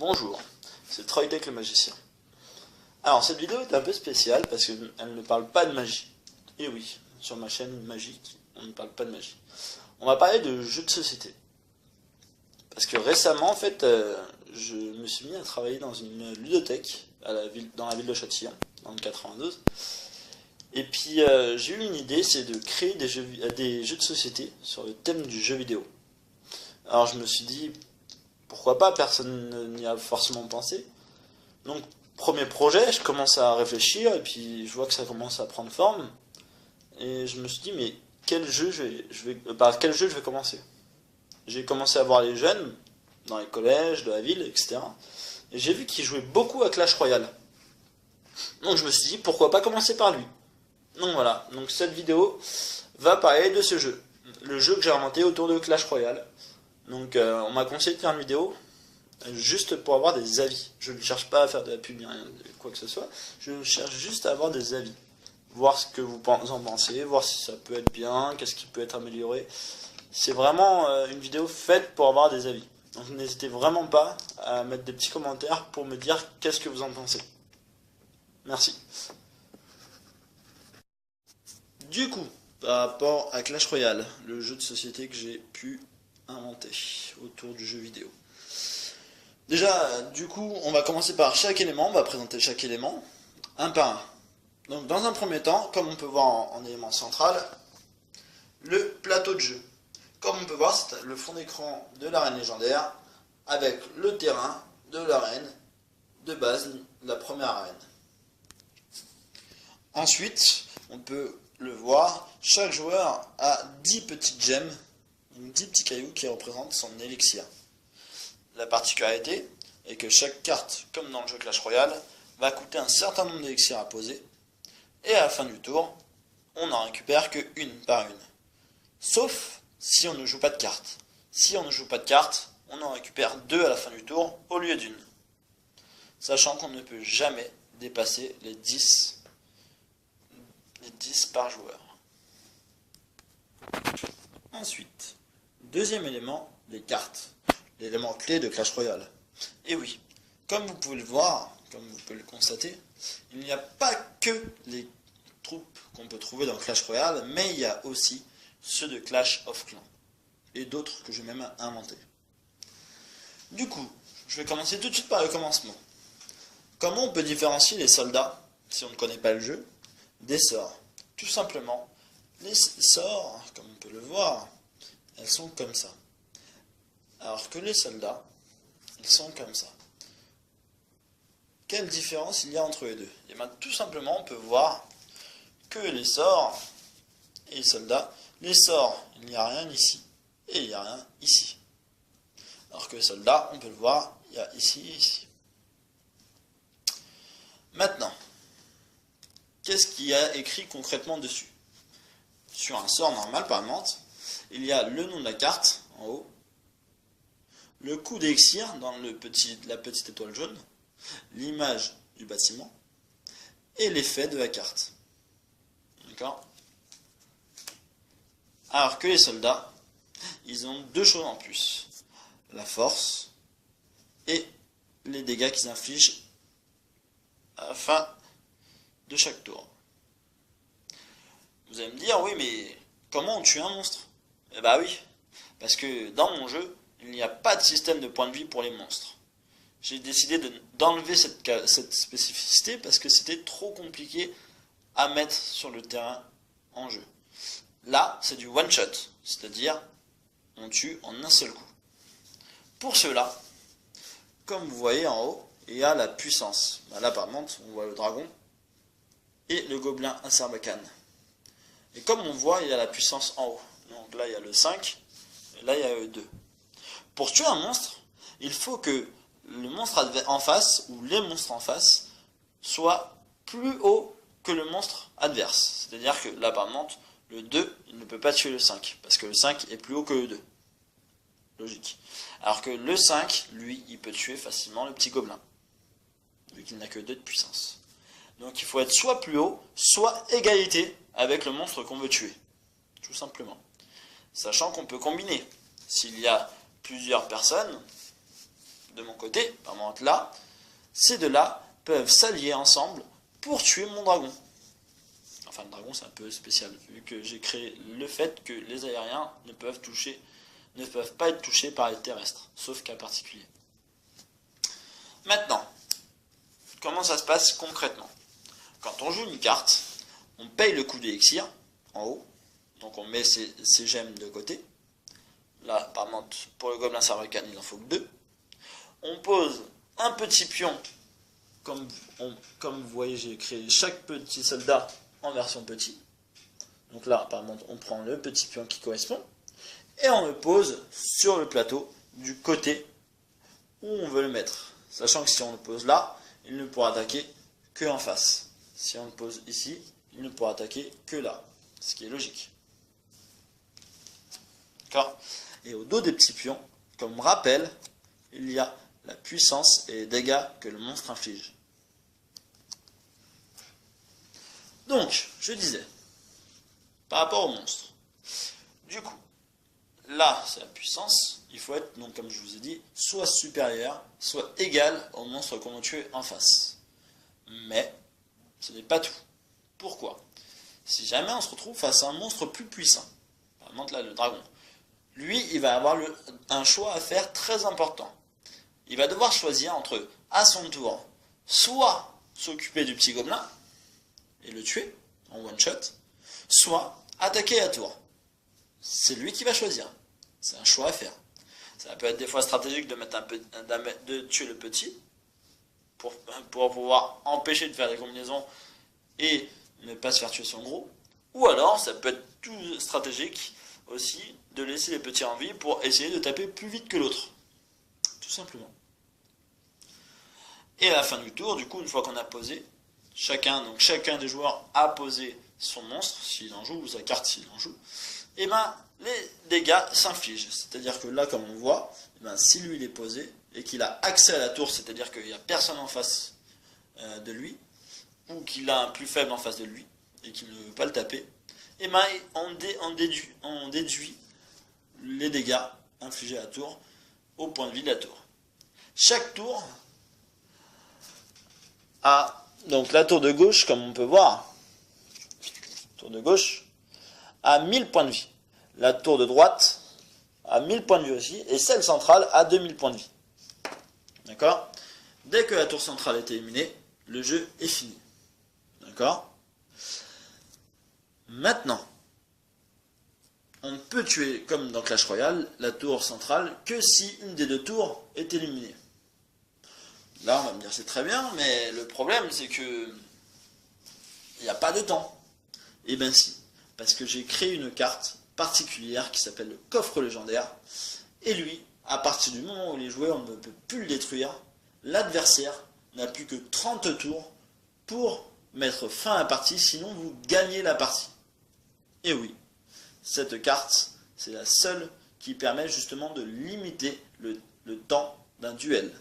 Bonjour, c'est Troytech le magicien. Alors cette vidéo est un peu spéciale parce qu'elle ne parle pas de magie. Et oui, sur ma chaîne magique, on ne parle pas de magie. On va parler de jeux de société. Parce que récemment, en fait, je me suis mis à travailler dans une ludothèque dans la ville de Châtillon, dans le 92. Et puis j'ai eu une idée, c'est de créer des jeux de société sur le thème du jeu vidéo. Alors je me suis dit, pourquoi pas, personne n'y a forcément pensé. Donc premier projet, je commence à réfléchir et puis je vois que ça commence à prendre forme. Et je me suis dit, mais par quel jeu je vais commencer? J'ai commencé à voir les jeunes dans les collèges, de la ville, etc. Et j'ai vu qu'ils jouaient beaucoup à Clash Royale. Donc je me suis dit, pourquoi pas commencer par lui? Donc voilà, donc cette vidéo va parler de ce jeu. Le jeu que j'ai inventé autour de Clash Royale. Donc on m'a conseillé de faire une vidéo juste pour avoir des avis. Je ne cherche pas à faire de la pub, rien, quoi que ce soit. Je cherche juste à avoir des avis. Voir ce que vous en pensez, voir si ça peut être bien, qu'est-ce qui peut être amélioré. C'est vraiment une vidéo faite pour avoir des avis. Donc n'hésitez vraiment pas à mettre des petits commentaires pour me dire qu'est-ce que vous en pensez. Merci. Du coup, par rapport à Clash Royale, le jeu de société que j'ai pu inventer autour du jeu vidéo. Déjà, du coup, on va commencer par chaque élément, on va présenter chaque élément, un par un. Donc dans un premier temps, comme on peut voir en élément central, le plateau de jeu. Comme on peut voir, c'est le fond d'écran de l'arène légendaire, avec le terrain de l'arène de base, la première arène. Ensuite, on peut le voir, chaque joueur a 10 petites gemmes, 10 petits cailloux qui représentent son élixir. La particularité est que chaque carte, comme dans le jeu Clash Royale, va coûter un certain nombre d'élixirs à poser, et à la fin du tour, on n'en récupère que une par une. Sauf si on ne joue pas de carte. Si on ne joue pas de carte, on en récupère 2 à la fin du tour au lieu d'une. Sachant qu'on ne peut jamais dépasser les 10 par joueur. Ensuite, deuxième élément, les cartes. L'élément clé de Clash Royale. Et oui, comme vous pouvez le voir, comme vous pouvez le constater, il n'y a pas que les troupes qu'on peut trouver dans Clash Royale, mais il y a aussi ceux de Clash of Clans. Et d'autres que j'ai même inventés. Du coup, je vais commencer tout de suite par le commencement. Comment on peut différencier les soldats, si on ne connaît pas le jeu, des sorts? Tout simplement, les sorts, comme on peut le voir, elles sont comme ça. Alors que les soldats, ils sont comme ça. Quelle différence il y a entre les deux? Et bien tout simplement, on peut voir que les sorts et les soldats, les sorts, il n'y a rien ici et il n'y a rien ici. Alors que les soldats, on peut le voir, il y a ici et ici. Maintenant, qu'est-ce qu'il y a écrit concrètement dessus? Sur un sort normal, par exemple, il y a le nom de la carte en haut, le coût d'élixir dans la petite étoile jaune, l'image du bâtiment et l'effet de la carte. D'accord? Alors que les soldats, ils ont 2 choses en plus. La force et les dégâts qu'ils infligent à la fin de chaque tour. Vous allez me dire, oui, mais comment on tue un monstre? Eh bah oui, parce que dans mon jeu, il n'y a pas de système de points de vie pour les monstres. J'ai décidé d'enlever cette spécificité parce que c'était trop compliqué à mettre sur le terrain en jeu. Là, c'est du one shot, c'est-à-dire on tue en un seul coup. Pour cela, comme vous voyez en haut, il y a la puissance. Là, par exemple, on voit le dragon et le gobelin à Sarbacane. Et comme on voit, il y a la puissance en haut. Donc là, il y a le 5, et là, il y a le 2. Pour tuer un monstre, il faut que le monstre en face, ou les monstres en face, soient plus hauts que le monstre adverse. C'est-à-dire que là, par exemple, le 2, il ne peut pas tuer le 5, parce que le 5 est plus haut que le 2. Logique. Alors que le 5, lui, il peut tuer facilement le petit gobelin, vu qu'il n'a que 2 de puissance. Donc il faut être soit plus haut, soit égalité avec le monstre qu'on veut tuer. Tout simplement. Sachant qu'on peut combiner. S'il y a plusieurs personnes, de mon côté, par exemple là, ces deux-là peuvent s'allier ensemble pour tuer mon dragon. Enfin, le dragon, c'est un peu spécial, vu que j'ai créé le fait que les aériens ne peuvent pas être touchés par les terrestres, sauf cas particulier. Maintenant, comment ça se passe concrètement? Quand on joue une carte, on paye le coût d'élixir en haut, donc on met ses gemmes de côté. Là, par exemple, pour le gobelin sarbacane, il en faut que 2. On pose un petit pion, comme vous voyez, j'ai créé chaque petit soldat en version petit. Donc là, par exemple, on prend le petit pion qui correspond, et on le pose sur le plateau du côté où on veut le mettre. Sachant que si on le pose là, il ne pourra attaquer que en face. Si on le pose ici, il ne pourra attaquer que là, ce qui est logique. D'accord ? Et au dos des petits pions, comme rappel, il y a la puissance et les dégâts que le monstre inflige. Donc, je disais, par rapport au monstre, du coup, là, c'est la puissance, il faut être, donc, comme je vous ai dit, soit supérieur, soit égal au monstre qu'on a tué en face. Mais, ce n'est pas tout. Pourquoi? Si jamais on se retrouve face à un monstre plus puissant, par exemple là, le dragon, lui, il va avoir un choix à faire très important. Il va devoir choisir entre, à son tour, soit s'occuper du petit gobelin et le tuer en one shot, soit attaquer à tour. C'est lui qui va choisir. C'est un choix à faire. Ça peut être des fois stratégique de tuer le petit pour pouvoir empêcher de faire des combinaisons et ne pas se faire tuer son gros. Ou alors, ça peut être tout stratégique aussi de laisser les petits en vie pour essayer de taper plus vite que l'autre. Tout simplement. Et à la fin du tour, du coup, une fois qu'on a posé, chacun des joueurs a posé son monstre, s'il en joue, ou sa carte s'il en joue, et ben les dégâts s'infligent. C'est-à-dire que là, comme on voit, si lui il est posé, et qu'il a accès à la tour, c'est-à-dire qu'il n'y a personne en face de lui, ou qu'il a un plus faible en face de lui, et qu'il ne veut pas le taper, et ben on déduit les dégâts infligés à la tour au point de vie de la tour. Chaque tour a, donc la tour de gauche, comme on peut voir, tour de gauche, a 1000 points de vie. La tour de droite a 1000 points de vie aussi, et celle centrale a 2000 points de vie. D'accord? Dès que la tour centrale est éliminée, le jeu est fini. D'accord? Maintenant, on ne peut tuer, comme dans Clash Royale, la tour centrale que si une des deux tours est éliminée. Là, on va me dire c'est très bien, mais le problème c'est que il n'y a pas de temps. Eh bien si, parce que j'ai créé une carte particulière qui s'appelle le coffre légendaire, et lui, à partir du moment où il est joué, on ne peut plus le détruire, l'adversaire n'a plus que 30 tours pour mettre fin à la partie, sinon vous gagnez la partie. Et oui, cette carte, c'est la seule qui permet justement de limiter le temps d'un duel.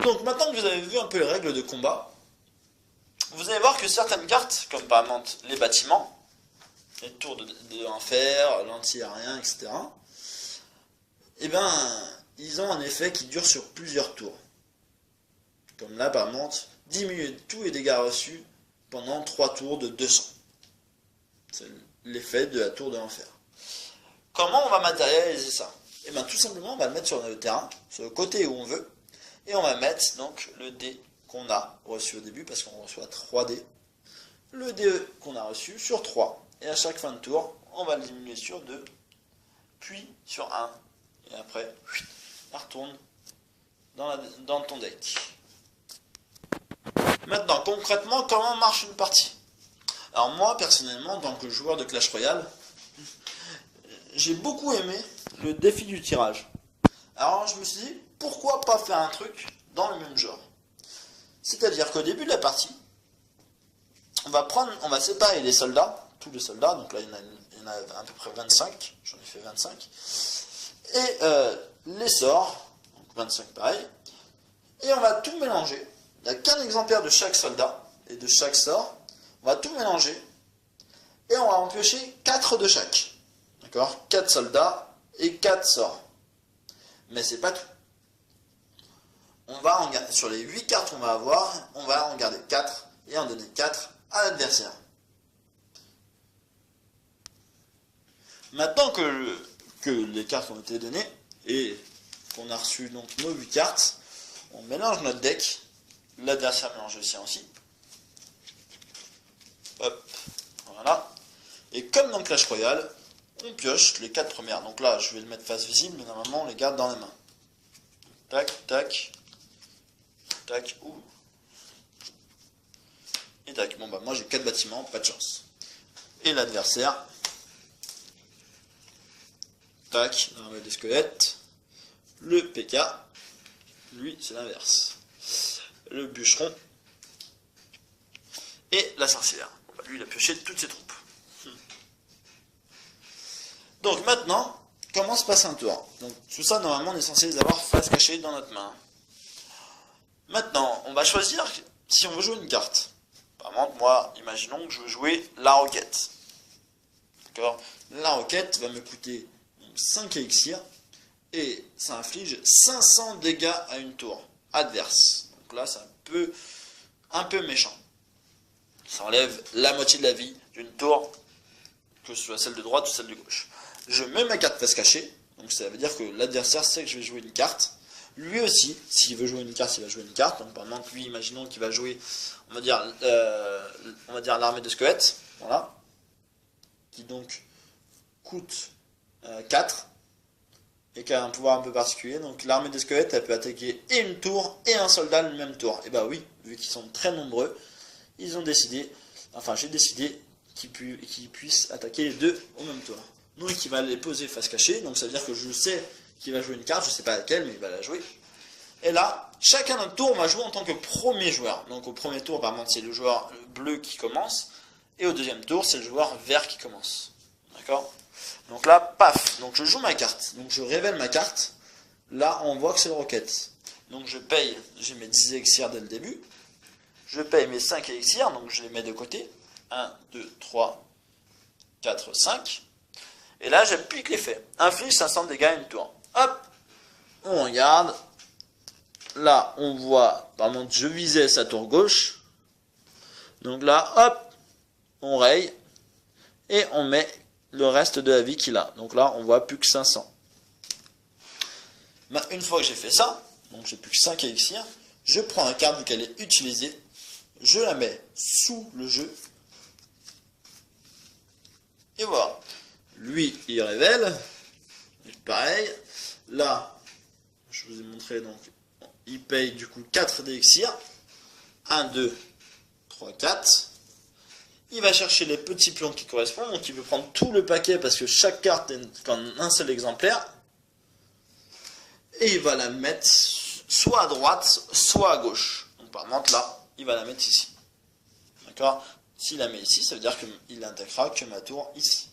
Donc maintenant que vous avez vu un peu les règles de combat, vous allez voir que certaines cartes, comme par exemple les bâtiments, les tours de l'enfer, l'anti-aérien, etc., eh ben, ils ont un effet qui dure sur plusieurs tours. Comme là, par exemple, diminuer tous les dégâts reçus pendant 3 tours de 200. C'est l'effet de la tour de l'enfer. Comment on va matérialiser ça? Eh bien, tout simplement, on va le mettre sur le terrain, sur le côté où on veut, et on va mettre donc le dé qu'on a reçu au début, parce qu'on reçoit 3 dés. Le dé qu'on a reçu sur 3. Et à chaque fin de tour, on va le diminuer sur 2, puis sur 1. Et après, ça retourne dans ton deck. Maintenant, concrètement, comment marche une partie? Alors moi, personnellement, en tant que joueur de Clash Royale, j'ai beaucoup aimé le défi du tirage. Alors je me suis dit, pourquoi pas faire un truc dans le même genre? C'est-à-dire qu'au début de la partie, on va séparer les soldats, tous les soldats, donc là il y en a à peu près 25, j'en ai fait 25, et les sorts, donc 25 pareil, et on va tout mélanger. Il n'y a qu'un exemplaire de chaque soldat et de chaque sort, on va tout mélanger, et on va en piocher 4 de chaque. D'accord? 4 soldats et 4 sorts. Mais c'est pas tout. On va en garder, sur les 8 cartes qu'on va avoir, on va en garder 4 et en donner 4 à l'adversaire. Maintenant que les cartes ont été données et qu'on a reçu donc nos 8 cartes, on mélange notre deck. L'adversaire mélange le sien aussi. Hop, voilà. Et comme dans Clash Royale, on pioche les 4 premières. Donc là, je vais le mettre face visible, mais normalement, on les garde dans les mains. Tac, tac, tac, ouh. Et tac. Bon, bah, moi, j'ai 4 bâtiments, pas de chance. Et l'adversaire, tac, l'armée des squelettes. Le PK, lui, c'est l'inverse. Le bûcheron. Et la sorcière. Bon, bah, lui, il a pioché toutes ses troupes. Donc maintenant, comment se passe un tour? Donc tout ça, normalement, on est censé les avoir face cachée dans notre main. Maintenant, on va choisir si on veut jouer une carte. Par exemple, moi, imaginons que je veux jouer la roquette. D'accord? La roquette va me coûter 5 élixirs et ça inflige 500 dégâts à une tour adverse. Donc là, c'est un peu méchant. Ça enlève la moitié de la vie d'une tour, que ce soit celle de droite ou celle de gauche. Je mets ma carte face cachée, donc ça veut dire que l'adversaire sait que je vais jouer une carte. Lui aussi, s'il veut jouer une carte, il va jouer une carte. Donc par exemple, lui, imaginons qu'il va jouer, on va dire l'armée de squelettes, voilà, qui donc coûte 4 et qui a un pouvoir un peu particulier. Donc l'armée des squelettes, elle peut attaquer et une tour et un soldat le même tour. Et bah oui, vu qu'ils sont très nombreux, ils ont décidé, enfin j'ai décidé qu'ils puissent attaquer les deux au même tour. Donc il va les poser face cachée, donc ça veut dire que je sais qu'il va jouer une carte, je ne sais pas laquelle, mais il va la jouer. Et là, chacun notre tour, on va jouer en tant que premier joueur. Donc au premier tour, par exemple, c'est le joueur bleu qui commence, et au deuxième tour, c'est le joueur vert qui commence. D'accord? Donc là, paf, donc je joue ma carte, donc je révèle ma carte. Là, on voit que c'est le roquette. Donc je paye, j'ai mes 10 élixirs dès le début. Je paye mes 5 élixirs, donc je les mets de côté. 1, 2, 3, 4, 5. Et là, j'applique l'effet. Inflige 500 dégâts à une tour. Hop, on regarde. Là, on voit, par exemple, je visais sa tour gauche. Donc là, hop, on raye. Et on met le reste de la vie qu'il a. Donc là, on voit plus que 500. Une fois que j'ai fait ça, donc j'ai plus que 5 élixirs, je prends la carte qu'elle est utilisée, je la mets sous le jeu. Et voilà. Lui, il révèle. Pareil. Là, je vous ai montré, donc, il paye du coup 4 d'élixirs. 1, 2, 3, 4. Il va chercher les petits pions qui correspondent. Donc, il veut prendre tout le paquet parce que chaque carte est en un seul exemplaire. Et il va la mettre soit à droite, soit à gauche. Donc, par exemple, là, il va la mettre ici. D'accord? S'il la met ici, ça veut dire qu'il n'attaquera que ma tour ici.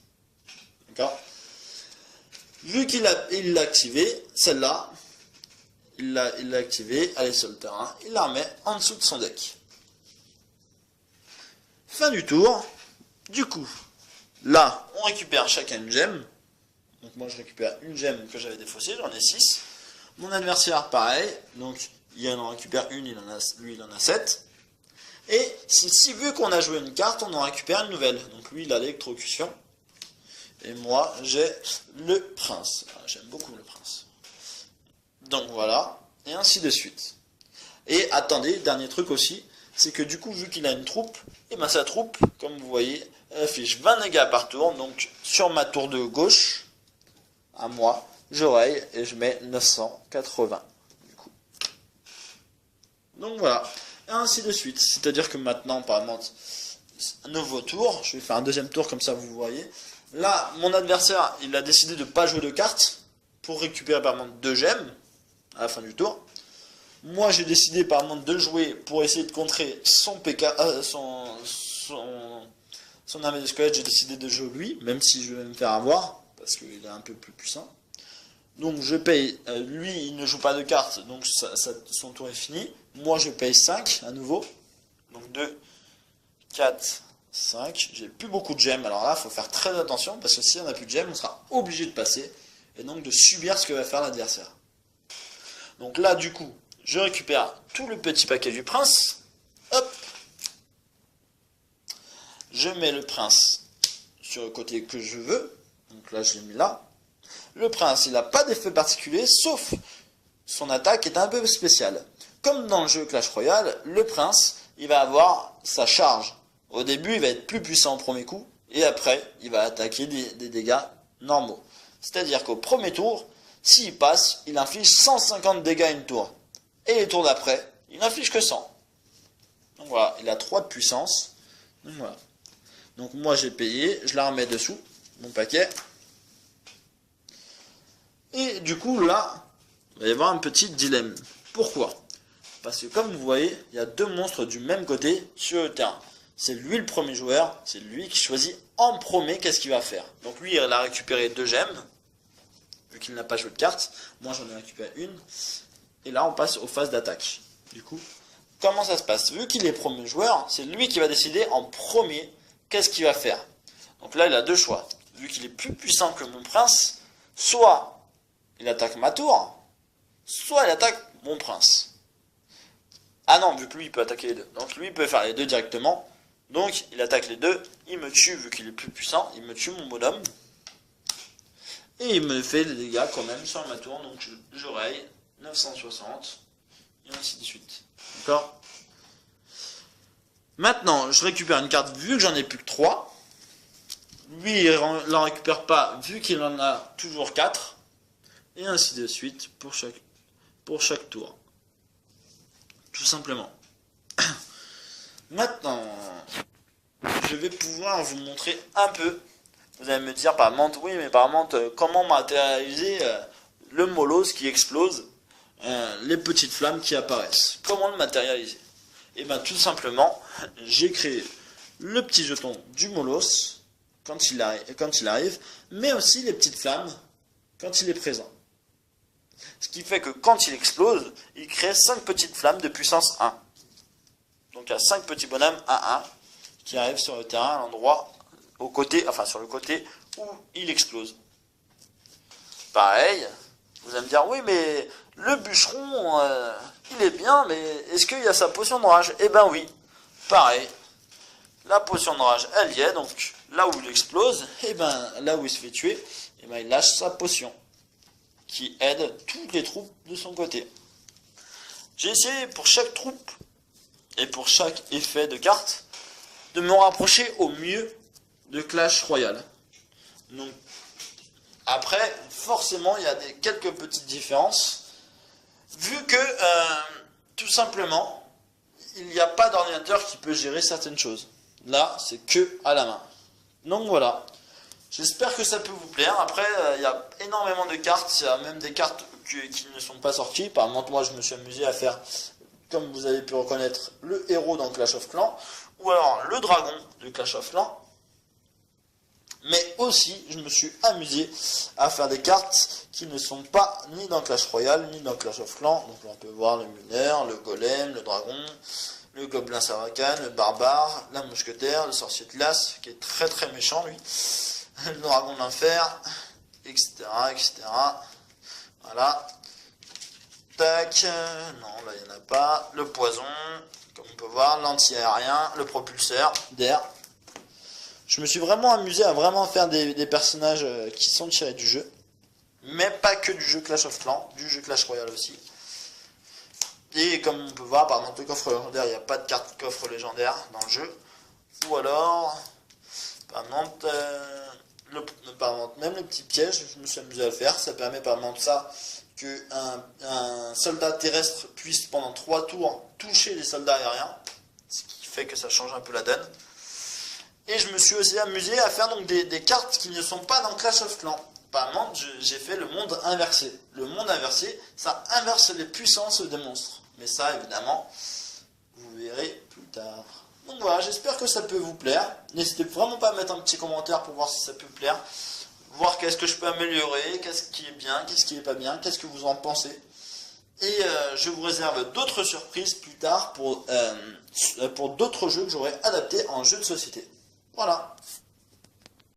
D'accord? Vu qu'il l'a activé, celle-là, il l'a activée, elle est sur le terrain, il la remet en dessous de son deck. Fin du tour. Du coup, là, on récupère chacun une gemme. Donc moi, je récupère une gemme que j'avais défaussée, j'en ai 6. Mon adversaire, pareil. Donc, il en récupère une, lui, il en a 7. Et si vu qu'on a joué une carte, on en récupère une nouvelle. Donc lui, il a l'électrocution. Et moi, j'ai le prince. J'aime beaucoup le prince. Donc voilà. Et ainsi de suite. Et attendez, dernier truc aussi. C'est que du coup, vu qu'il a une troupe, et ben sa troupe, comme vous voyez, elle affiche 20 dégâts par tour. Donc sur ma tour de gauche, à moi, je raye et je mets 980. Du coup. Donc voilà. Et ainsi de suite. C'est-à-dire que maintenant, par exemple, un nouveau tour. Je vais faire un deuxième tour comme ça, vous voyez. Là, mon adversaire, il a décidé de ne pas jouer de cartes pour récupérer par exemple 2 gemmes à la fin du tour. Moi, j'ai décidé par exemple de jouer pour essayer de contrer son PK, son armée de squelettes. J'ai décidé de jouer lui, même si je vais me faire avoir parce qu'il est un peu plus puissant. Donc je paye, lui il ne joue pas de cartes, donc son tour est fini. Moi je paye 5 à nouveau. Donc 2, 4, 5. J'ai plus beaucoup de gemmes. Alors là, il faut faire très attention parce que si on n'a plus de gemmes, on sera obligé de passer et donc de subir ce que va faire l'adversaire. Donc là, du coup, je récupère tout le petit paquet du prince. Hop. Je mets le prince sur le côté que je veux. Donc là, je l'ai mis là. Le prince, il n'a pas d'effet particulier, sauf son attaque est un peu spéciale. Comme dans le jeu Clash Royale, le prince, il va avoir sa charge. Au début, il va être plus puissant au premier coup, et après, il va attaquer des dégâts normaux. C'est-à-dire qu'au premier tour, s'il passe, il inflige 150 dégâts à une tour. Et les tours d'après, il n'inflige que 100. Donc voilà, il a 3 de puissance. Donc voilà. Donc moi j'ai payé, je la remets dessous, mon paquet. Et du coup là, il va y avoir un petit dilemme. Pourquoi? Parce que comme vous voyez, il y a deux monstres du même côté sur le terrain. C'est lui le premier joueur, c'est lui qui choisit en premier qu'est-ce qu'il va faire. Donc lui il a récupéré 2 gemmes, vu qu'il n'a pas joué de carte. Moi j'en ai récupéré une. Et là on passe aux phases d'attaque. Du coup, comment ça se passe? Vu qu'il est premier joueur, c'est lui qui va décider en premier qu'est-ce qu'il va faire. Donc là il a deux choix. Vu qu'il est plus puissant que mon prince, soit il attaque ma tour, soit il attaque mon prince. Ah non, vu que lui il peut attaquer les deux. Donc lui il peut faire les deux directement. Donc il attaque les deux, il me tue vu qu'il est plus puissant, il me tue mon bonhomme. Et il me fait des dégâts quand même sur ma tour, donc je raye 960, et ainsi de suite. D'accord? Maintenant, je récupère une carte vu que j'en ai plus que 3. Lui, il n'en récupère pas vu qu'il en a toujours 4. Et ainsi de suite pour chaque tour. Tout simplement. Maintenant, je vais pouvoir vous montrer un peu. Vous allez me dire par contre, oui, mais par contre, comment matérialiser le molosse qui explose, les petites flammes qui apparaissent. Comment le matérialiser? Et bien tout simplement, j'ai créé le petit jeton du molosse quand il arrive, mais aussi les petites flammes quand il est présent. Ce qui fait que quand il explose, il crée 5 petites flammes de puissance 1. Donc il y a 5 petits bonhommes 1-1 qui arrivent sur le terrain à l'endroit, sur le côté où il explose. Pareil, vous allez me dire, oui mais le bûcheron, il est bien, mais est-ce qu'il y a sa potion de rage? Eh ben oui, pareil, la potion de rage, elle y est, donc là où il explose, eh ben là où il se fait tuer, eh ben il lâche sa potion, qui aide toutes les troupes de son côté. J'ai essayé pour chaque troupe, et pour chaque effet de carte, de me rapprocher au mieux de Clash Royale. Donc, après, forcément, il y a quelques petites différences, vu que, tout simplement, il n'y a pas d'ordinateur qui peut gérer certaines choses. Là, c'est que à la main. Donc voilà. J'espère que ça peut vous plaire. Après, il y a énormément de cartes. Il y a même des cartes qui ne sont pas sorties. Par exemple, moi, je me suis amusé à faire, comme vous avez pu reconnaître, le héros dans Clash of Clans. Ou alors le dragon de Clash of Clans. Mais aussi, je me suis amusé à faire des cartes qui ne sont pas ni dans Clash Royale, ni dans Clash of Clans. Donc on peut voir le mineur, le golem, le dragon, le gobelin sarracan, le barbare, la mousquetaire, le sorcier de glace, qui est très très méchant lui, le dragon de l'enfer, etc., etc. Voilà. Tac, non, là il n'y en a pas. Le poison, comme on peut voir, l'anti-aérien, le propulseur d'air. Je me suis vraiment amusé à vraiment faire des personnages qui sont tirés du jeu. Mais pas que du jeu Clash of Clans, du jeu Clash Royale aussi. Et comme on peut voir, par exemple, le coffre légendaire, il n'y a pas de carte coffre légendaire dans le jeu. Ou alors, par exemple, même le petit piège, je me suis amusé à le faire. Ça permet par exemple ça qu'un soldat terrestre puisse pendant 3 tours toucher les soldats aériens. Ce qui fait que ça change un peu la donne. Et je me suis aussi amusé à faire donc des cartes qui ne sont pas dans Clash of Clans. Par exemple, j'ai fait le monde inversé. Le monde inversé, ça inverse les puissances des monstres. Mais ça, évidemment, vous verrez plus tard. Donc voilà, j'espère que ça peut vous plaire. N'hésitez vraiment pas à mettre un petit commentaire pour voir si ça peut plaire. Voir qu'est-ce que je peux améliorer, qu'est-ce qui est bien, qu'est-ce qui n'est pas bien, qu'est-ce que vous en pensez. Et je vous réserve d'autres surprises plus tard pour d'autres jeux que j'aurai adaptés en jeu de société. Voilà.